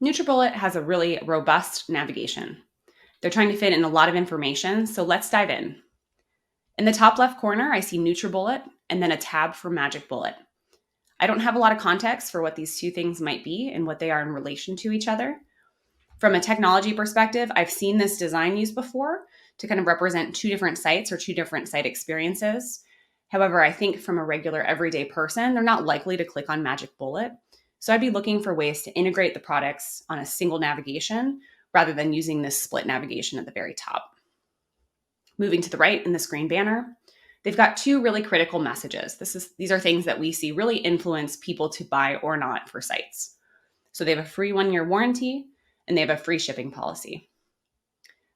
NutriBullet has a really robust navigation. They're trying to fit in a lot of information, so let's dive in. In the top left corner, I see NutriBullet and then a tab for Magic Bullet. I don't have a lot of context for what these two things might be and what they are in relation to each other. From a technology perspective, I've seen this design used before to kind of represent two different sites or two different site experiences. However, I think from a regular everyday person, they're not likely to click on Magic Bullet. So I'd be looking for ways to integrate the products on a single navigation rather than using this split navigation at the very top. Moving to the right in the screen banner, they've got two really critical messages. These are things that we see really influence people to buy or not for sites. So they have a free 1-year warranty and they have a free shipping policy.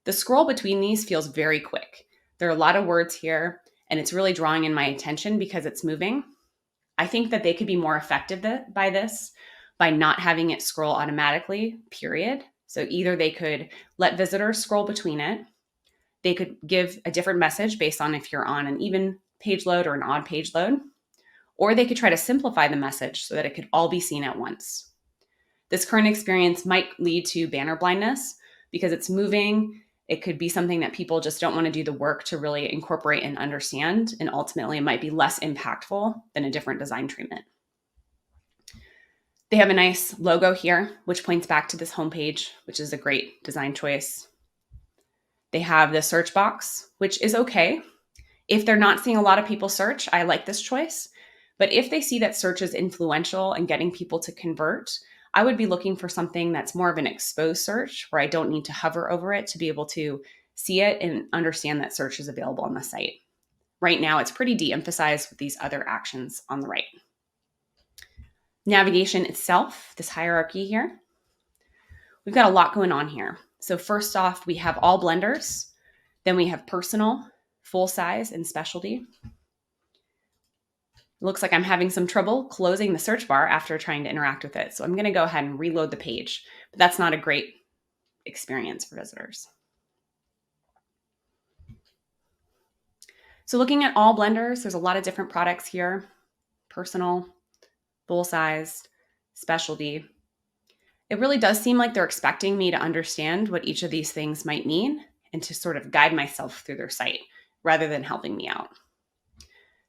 The scroll between these feels very quick. There are a lot of words here, and it's really drawing in my attention because it's moving. I think that they could be more effective by not having it scroll automatically, period. So either they could let visitors scroll between it, they could give a different message based on if you're on an even page load or an odd page load, or they could try to simplify the message so that it could all be seen at once. This current experience might lead to banner blindness because it's moving. It could be something that people just don't want to do the work to really incorporate and understand, and ultimately it might be less impactful than a different design treatment. They have a nice logo here, which points back to this homepage, which is a great design choice. They have the search box, which is okay. If they're not seeing a lot of people search, I like this choice. But if they see that search is influential in getting people to convert, I would be looking for something that's more of an exposed search where I don't need to hover over it to be able to see it and understand that search is available on the site. Right now, it's pretty de-emphasized with these other actions on the right. Navigation itself, this hierarchy here, we've got a lot going on here. So first off, we have all blenders, then we have personal, full size, and specialty. Looks like I'm having some trouble closing the search bar after trying to interact with it. So I'm going to go ahead and reload the page, but that's not a great experience for visitors. So looking at all blenders, there's a lot of different products here: personal, full size, specialty. It really does seem like they're expecting me to understand what each of these things might mean and to sort of guide myself through their site rather than helping me out.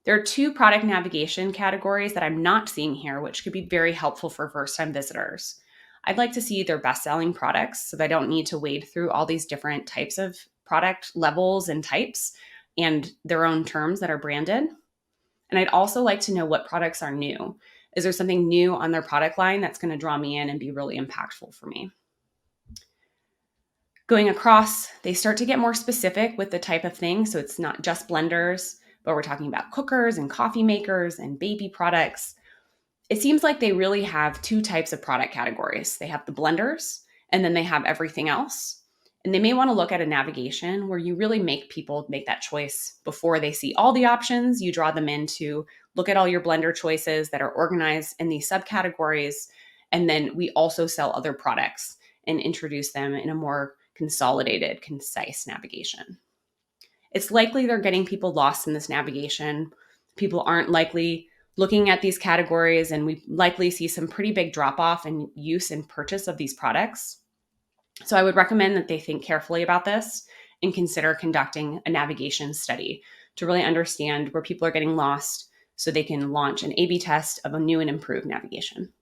There are two product navigation categories that I'm not seeing here, which could be very helpful for first-time visitors. I'd like to see their best-selling products so that I don't need to wade through all these different types of product levels and types and their own terms that are branded. And I'd also like to know what products are new. Is there something new on their product line that's going to draw me in and be really impactful for me? Going across, they start to get more specific with the type of thing. So it's not just blenders, but we're talking about cookers and coffee makers and baby products. It seems like they really have two types of product categories. They have the blenders, and then they have everything else. And they may want to look at a navigation where you really make people make that choice before they see all the options. You draw them in to look at all your blender choices that are organized in these subcategories. And then we also sell other products and introduce them in a more consolidated, concise navigation. It's likely they're getting people lost in this navigation. People aren't likely looking at these categories, and we likely see some pretty big drop off in use and purchase of these products. So I would recommend that they think carefully about this and consider conducting a navigation study to really understand where people are getting lost so they can launch an A/B test of a new and improved navigation.